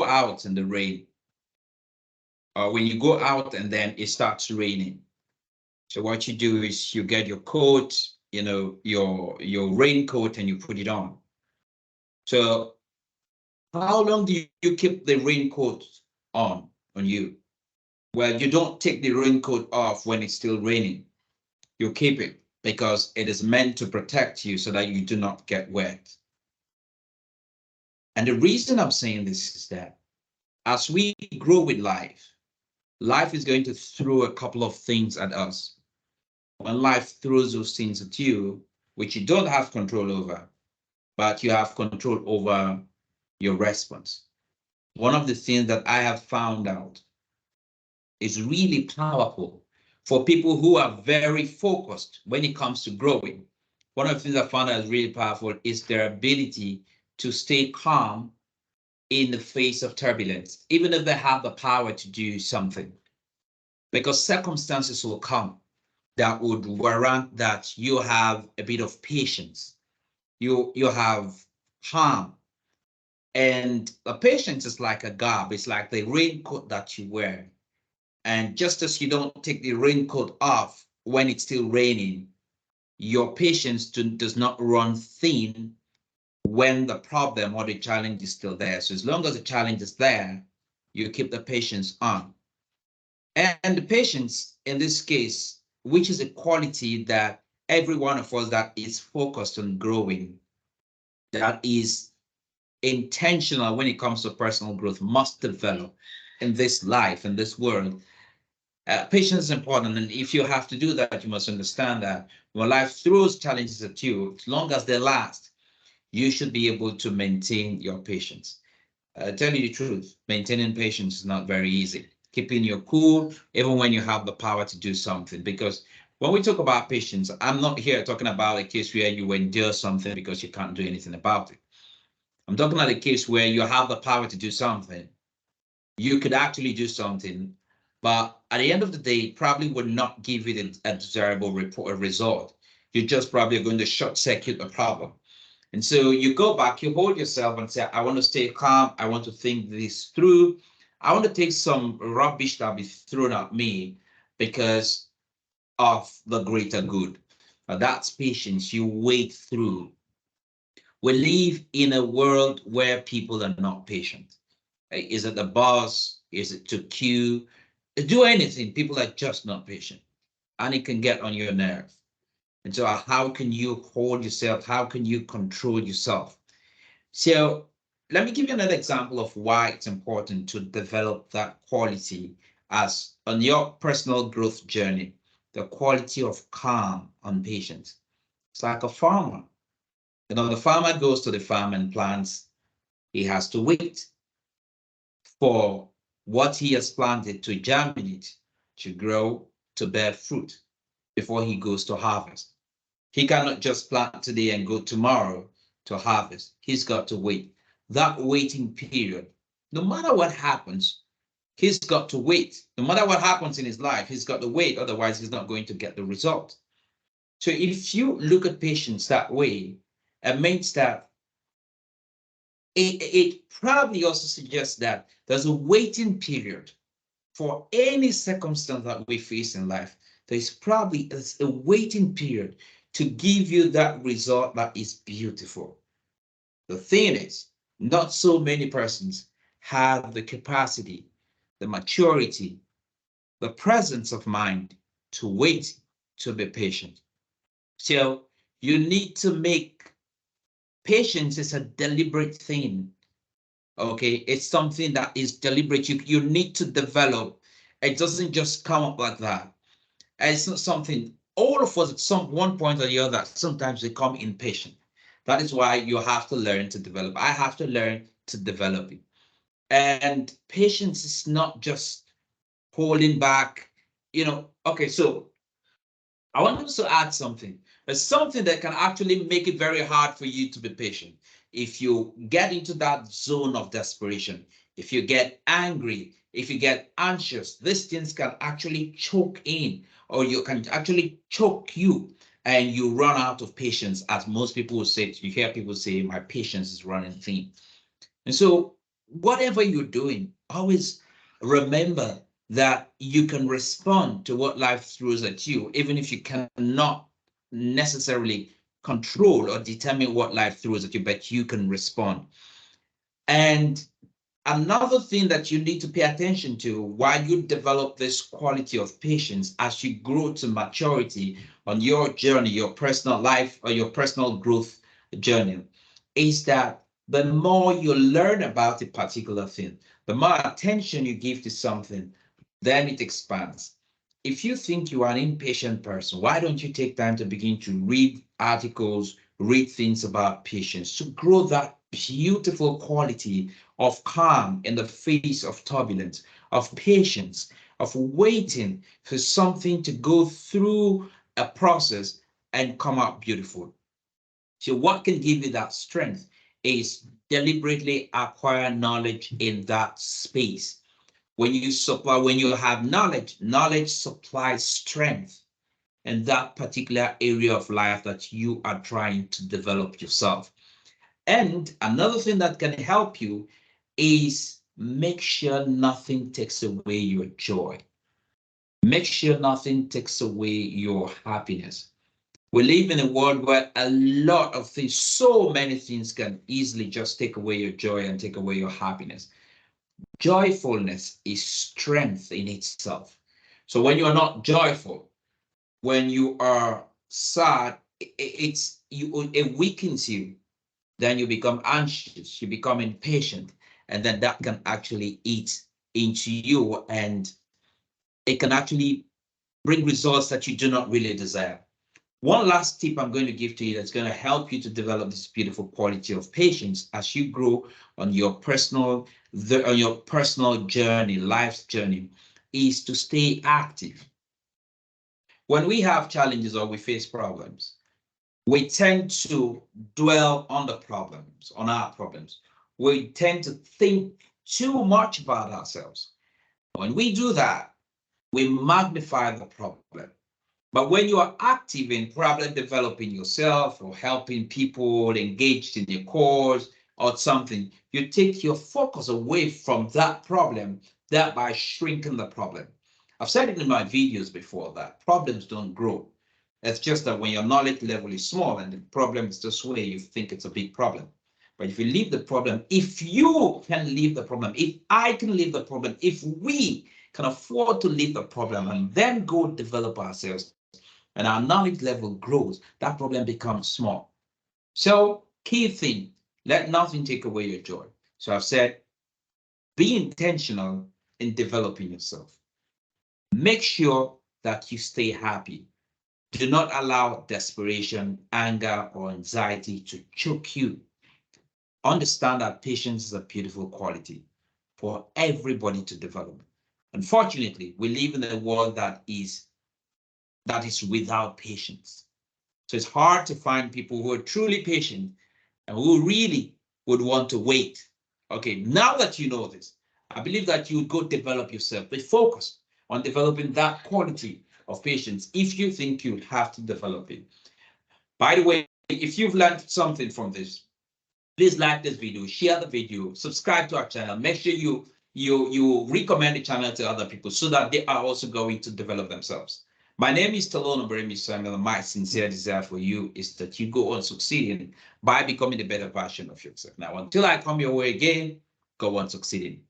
out in the rain, or when you go out and then it starts raining. So what you do is you get your coat, your raincoat, and you put it on. So how long do you keep the raincoat on you? Well, you don't take the raincoat off when it's still raining. You keep it because it is meant to protect you so that you do not get wet. And the reason I'm saying this is that as we grow with life, life is going to throw a couple of things at us. When life throws those things at you, which you don't have control over, but you have control over your response. One of the things that I have found out is really powerful for people who are very focused when it comes to growing. One of the things I found out is really powerful is their ability to stay calm in the face of turbulence, even if they have the power to do something, because circumstances will come that would warrant that you have a bit of patience. You have calm. And the patience is like a garb. It's like the raincoat that you wear. And just as you don't take the raincoat off when it's still raining, your patience does not run thin when the problem or the challenge is still there. So as long as the challenge is there, you keep the patience on. And the patience in this case, which is a quality that every one of us that is focused on growing, that is intentional when it comes to personal growth, must develop in this life, in this world. Patience is important. And if you have to do that, you must understand that when life throws challenges at you, as long as they last, you should be able to maintain your patience. Tell you the truth, maintaining patience is not very easy. Keeping your cool, even when you have the power to do something. Because when we talk about patience, I'm not here talking about a case where you endure something because you can't do anything about it. I'm talking about a case where you have the power to do something. You could actually do something, but at the end of the day, it probably would not give it a desirable result. You're just probably going to short circuit the problem. And so you go back, you hold yourself and say, I want to stay calm. I want to think this through. I want to take some rubbish that will be thrown at me because of the greater good. That's patience. You wait through. We live in a world where people are not patient. Is it the boss? Is it to queue? Do anything. People are just not patient. And it can get on your nerve. And so how can you hold yourself? How can you control yourself? So let me give you another example of why it's important to develop that quality as on your personal growth journey, the quality of calm and patience. It's like a farmer. The farmer goes to the farm and plants. He has to wait for what he has planted to germinate, to grow, to bear fruit before he goes to harvest. He cannot just plant today and go tomorrow to harvest. He's got to wait. That waiting period, no matter what happens, he's got to wait. No matter what happens in his life, he's got to wait. Otherwise, he's not going to get the result. So if you look at patience that way, it means that it probably also suggests that there's a waiting period for any circumstance that we face in life. There's probably a waiting period to give you that result that is beautiful. The thing is, not so many persons have the capacity, the maturity, the presence of mind to wait, to be patient. So you need to make patience is a deliberate thing. Okay, it's something that is deliberate. You need to develop. It doesn't just come up like that. And it's not something all of us at some one point or the other sometimes become impatient. That is why you have to learn to develop. I have to learn to develop it. And patience is not just holding back, Okay, so I want to add something. There's something that can actually make it very hard for you to be patient. If you get into that zone of desperation, if you get angry, if you get anxious, these things can actually choke in, or you can actually choke you, and you run out of patience, as most people will say. You hear people say, my patience is running thin. And so whatever you're doing, always remember that you can respond to what life throws at you, even if you cannot necessarily control or determine what life throws at you, but you can respond. And another thing that you need to pay attention to while you develop this quality of patience as you grow to maturity on your journey, your personal life or your personal growth journey, is that the more you learn about a particular thing, the more attention you give to something, then it expands. If you think you are an impatient person, why don't you take time to begin to read articles, read things about patience to grow that beautiful quality of calm in the face of turbulence, of patience, of waiting for something to go through a process and come out beautiful. So, what can give you that strength is deliberately acquire knowledge in that space. When you have knowledge, knowledge supplies strength in that particular area of life that you are trying to develop yourself. And another thing that can help you is make sure nothing takes away your joy. Make sure nothing takes away your happiness. We live in a world where a lot of things, so many things can easily just take away your joy and take away your happiness. Joyfulness is strength in itself. So when you're not joyful, when you are sad, it weakens you. Then you become anxious, you become impatient, and then that can actually eat into you, and it can actually bring results that you do not really desire. One last tip I'm going to give to you that's going to help you to develop this beautiful quality of patience as you grow on your personal journey, life's journey, is to stay active. When we have challenges or we face problems, we tend to dwell on the problems, on our problems. We tend to think too much about ourselves. When we do that, we magnify the problem. But when you are active in problem developing yourself or helping people engaged in your cause or something, you take your focus away from that problem, thereby shrinking the problem. I've said it in my videos before that problems don't grow. It's just that when your knowledge level is small and the problem is just where you think it's a big problem. But if you leave the problem, if you can leave the problem, if I can leave the problem, if we can afford to leave the problem and then go develop ourselves, and our knowledge level grows, that problem becomes small. So, key thing, let nothing take away your joy. So, I've said, be intentional in developing yourself. Make sure that you stay happy. Do not allow desperation, anger, or anxiety to choke you. Understand that patience is a beautiful quality for everybody to develop. Unfortunately, we live in a world that is without patience. So it's hard to find people who are truly patient and who really would want to wait. Okay, now that you know this, I believe that you would go develop yourself. But focus on developing that quality of patience if you think you have to develop it. By the way, if you've learned something from this, please like this video, share the video, subscribe to our channel. Make sure you recommend the channel to other people so that they are also going to develop themselves. My name is Stallone-Obaraemi, Samuel, and my sincere desire for you is that you go on succeeding by becoming the better version of yourself. Now, until I come your way again, go on succeeding.